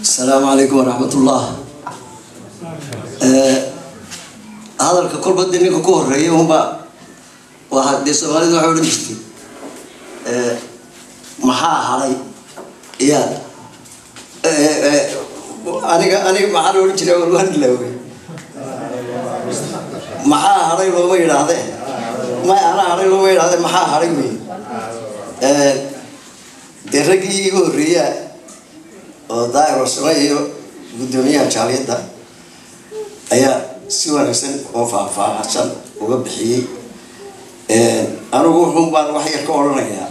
السلام عليكم ورحمة الله. هذا الكل بدي إني أكون رأيه هم واحد ديسوالي ده حول مشتي محا علي يا أنا محا ولا شيء ولا هنلاوي محا علي لو ما يراده ما أنا علي لو ما يراده محا علي مين درجي يقول ريا وداير وسمايو قدوميها شاليدا أيا سوى نفسن وفا عشان وقبحي أنا أقول هم بان وحي كورنا يا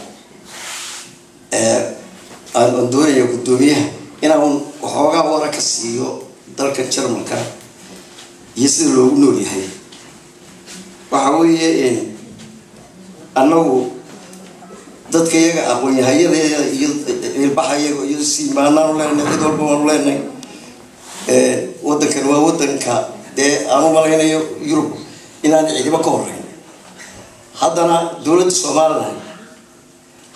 الدنيا قدوميها أنا هم وحوجا ورا كسيو درك الشرمكا يصيروا نوري هاي وحوي إن أنا dadka iyaga aqoon-yahanada ilbaxaya iyo siimaanaan u leenahay cid walba waan u leenahay waddankan waa waddanka dee aan u malaynayo Yurub inaan ciidamo ka horreyn haddana dowladda Soomaaliland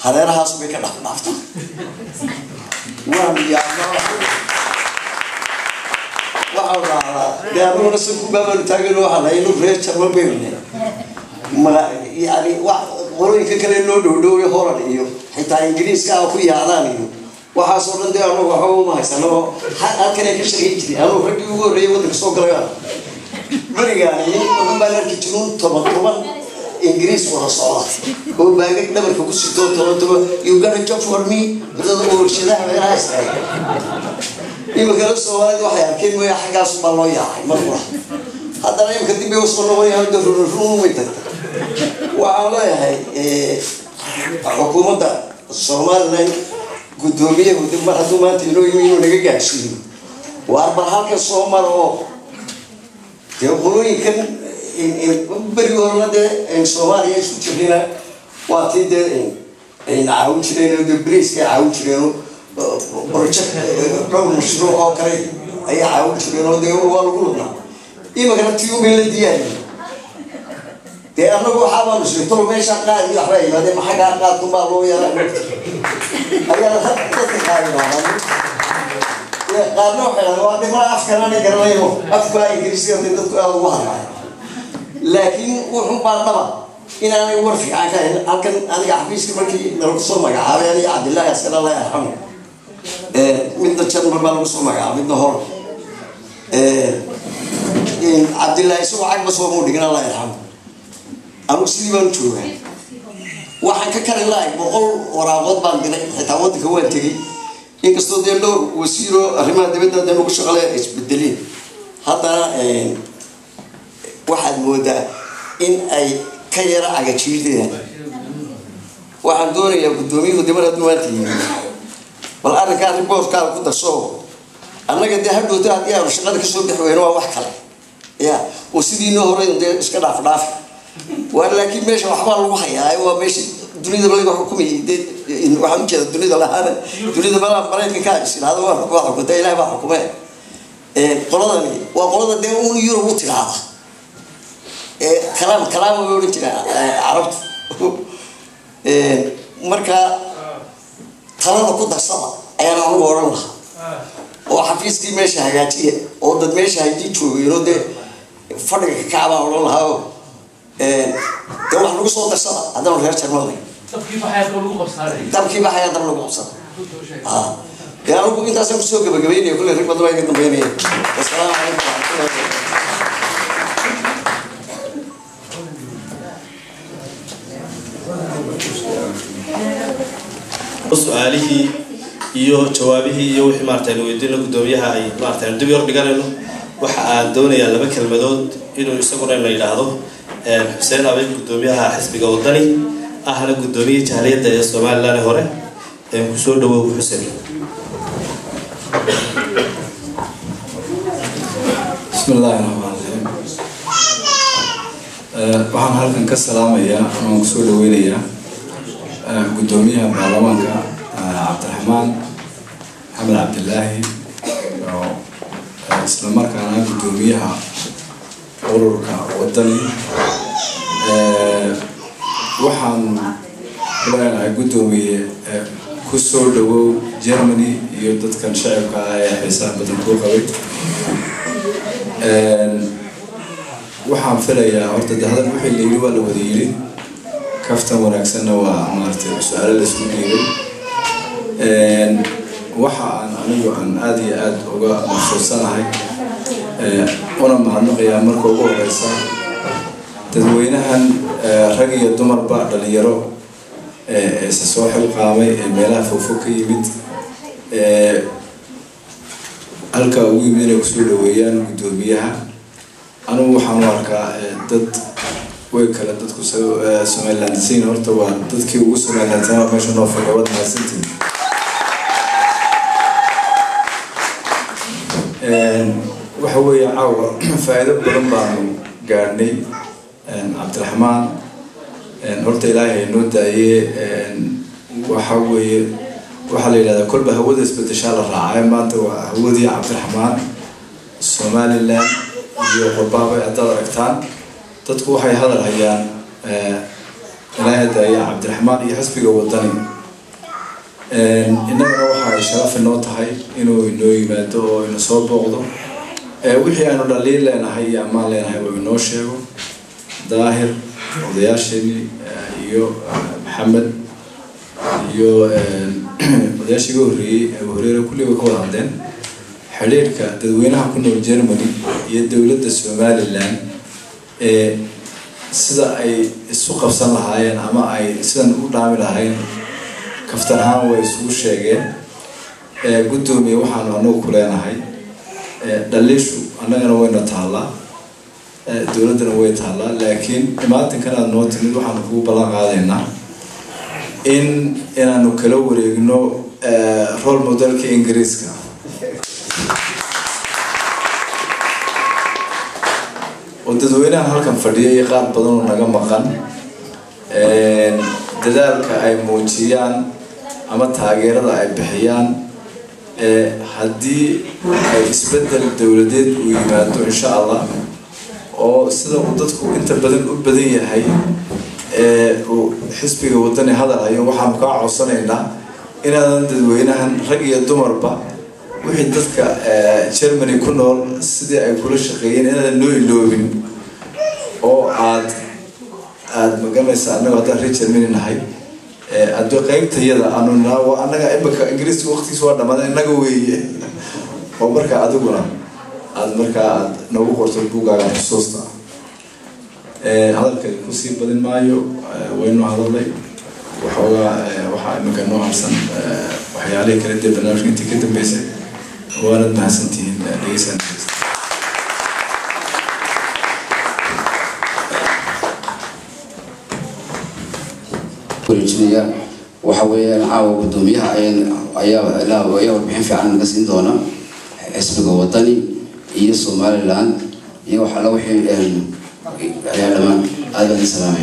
hareerahaas bay ka dhafdhaafta waan yaabaa waxaa dhacdaa dee anuguna si ku baabal taagan waxaa la inuu reer Jarmal beelne ma yani قولي كذا لو دو يهورن إيو حتى إنجليز كأو كي يعلان إيو وحصلنا ده أنا وحوم ما يسألوا هل كنا كشري يجري أنا وفرد يقول ريو ده سوق ليا بريغاني وهم بنر كتنون طبعا إنجليز ولا صلاة هو بعدك ده بركوب ستة طبعا يوجد job for me ده أول شيء ده غير هذا يبقى كده السؤال واحد كم ويا حاجة اسمه الله يا مرة هذا لا يمكن تبي وصلنا ويا هذا الروم ويتك وعلى هاي حكومة الصومال قدومية قدوم مرحبا تينو يمينو نجا عشرين وأربعة كالصومال أو يقولون يمكن بريورنا ده إن الصومال يشوفنا واتي ده إن عاون شرينه ده بريس كعاون شرينه بروجكت لو مشروع أو كري أي عاون شرينه ده هو والقولنا إيه ما كانت يوم اللي دياني أنا أقول حاول نسوي طول ما يشقى يحرق هذا ما حاجة قاعد تبالو يا أيها تتخيل قالوا حنا وادي ما أفكارنا كرنايو أفكار إنجليزية تدخل الله لكن وهم بعضنا إن أنا ورفي أكن أنا حبيس كمركي نرقص ما قاعد يعني عبد الله يسكن الله يرحمه من تشرب بالرقص ما قاعد من نهار عبد الله يسوع عقب صومه دينا الله يرحمه أنا سيدي بنشوفه واحد ككر الله بقول وراء بان دنا حتى كوان تجي إنك استوديو دور وسيرو أريما دبنا دنا نقول شغلة إيش بالدليل هذا واحد مودا إن أي كيرا على شيء ده واحد دوري يقدمي ودمر دماتي والآن كان ريبورت كان كنت صو أنا قد هدو تاع يا وشغلة كسر بحوينه وحكلا يا وسيدي نهرين ده إيش كذا فراف ولكن ماشي وحبار وحيا هو ماشي الدنيا ده حكومي إن وحنا كذا الدنيا ده هذا الدنيا ده بلا كاش هذا هو كنت إلى ما حكومة قلنا وقلنا ده هو يورو تلعب كلام يقولون كذا عرفت مركا كلام كنت أصلا أنا هو ورنا وحفيز كي ماشي حاجاتي أو ده ماشي هيجي شو يرد فرق كعبة ورنا هاو ده واحد لقص صوت الصلاة هذا هو الهرش الماضي. طب كيف حياته لقوا بصاري؟ طب كيف حياته لقوا بصاري؟ يا رب كنت أسمع سوق بجبيني يقول لي ريب بدري كنت بيني. السلام عليكم ورحمة الله وبركاته. سؤاله iyo jawaabihi iyo wixii maartay weydiin gudoomiyaha ay maartay dib yar dhiganayno waxa aan doonayaa laba kelmadood inuu isaguna la yiraahdo Hussein Abeid gudoomiyaha xisbiga wadani ahna gudoomiyaha jaaliyadda ee Soomaaliland hore kusoo dhawow Xuseen. Bismillahirrahmanirrahim. Waxaan halkan ka salaamayaa ama kusoo dhaweynayaa gudoomiyaha baarlamaanka Cabdiraxmaan Maxamed Cabdilaahi oo isla markaana gudoomiyaha ururka wadani waxaan leenahay gudoomiye kusoo dhawow Germany iyo dadkan shacabka ah ee xisaab badan ku qabay waxaan filayaa horta hadal wixii la yiri waa la wada yiri kaftan wanaagsanna waa maartay su'aalo la isku dhiibay waxa aan anigu aan aad iyo aad uga maqsuusanahay una mahadnaqayaa marka ugu horeysa dadweynahan rag iyo dumarba dhalinyaro isa soo xilqaamay meelaha fogfog ka yimid halka ugu yimid inay kusoo dhaweeyaan gudoomiyaha anigu waxaan u arkaa dad way kala dadku Somaliland siin horta waa dadkii ugu Somaliland meesha noo fadhiyo wad mahadsantiin waxa weeye caawa faa'iido badan baan gaarnay Cabdiraxmaan horta ilaahay noo daayay waxa weeye waxa la yiraahdaa kolba hawada isbedesha la raacay maanta waa hawadii Cabdiraxmaan Somaliland iyo qodobada ay aragtaan dadku waxay hadal hayaan ilaahay daayay Cabdiraxmaan iyo xisbiga wadani inagana waxa sharaf inoo tahay inuu inoo yimaado oo inoo soo booqdo wixii aanu dhaliil leenahay ama leenahay waa inoo sheego daahir odayaashii iyo Maxamed iyo odayaashii horeeyay kulliga ka wada hadleen xiriirka dadweynaha ku nool Germany iyo dawladda Somaliland sida ay isu qabsan lahaayeen ama ay sidan u dhaami lahaayeen kaftan ahaan way isu sheegeen gudoomiye waxaan anagu ku leenahay dhaliishu annagana wayna taala dawladana way taala laakiin imaatin kana noo timid waxaan ku ballan qaadaynaa inaanu kala wareegno role modelka Ingiriiska dadweynaha halkan fadhiyay qaar badan oo naga maqan dadaalka ay muujiyaan ama taageerada ay bixiyaan haddii ay isbedel dawladeed u yimaado insha Allah oo sida uu dadku inta badan u badan yahay oo xisbiga wadani hadal ayo waxaan ka codsanaynaa inaan dadweynahan rag iyo dumarba wixii dadka Germany ku nool sidii ay kula shaqeeyeen inaan loo iloobin oo aad magalaysa anaga hadda reer Germany nahay aad qaybtayada anaga imika Ingiriis waqtigiisa waa dhamaad inaga weeye oo marka adiguna aad marka aad nagu qorto buugaaga xusuusta hadalka ku sii badin maayo waynu hadalay waxa imika noo harsan waxyaalaha kala duwan barnaamijka intii ka dambeysay waana mahadsantihiin dhegeysan ورجليا وحوي عاو بدوميها أيا لا ويا وبحين في عنا ناس عندنا حسب وطني هي Somaliland هي وحلا وحين يا لما هذا السلام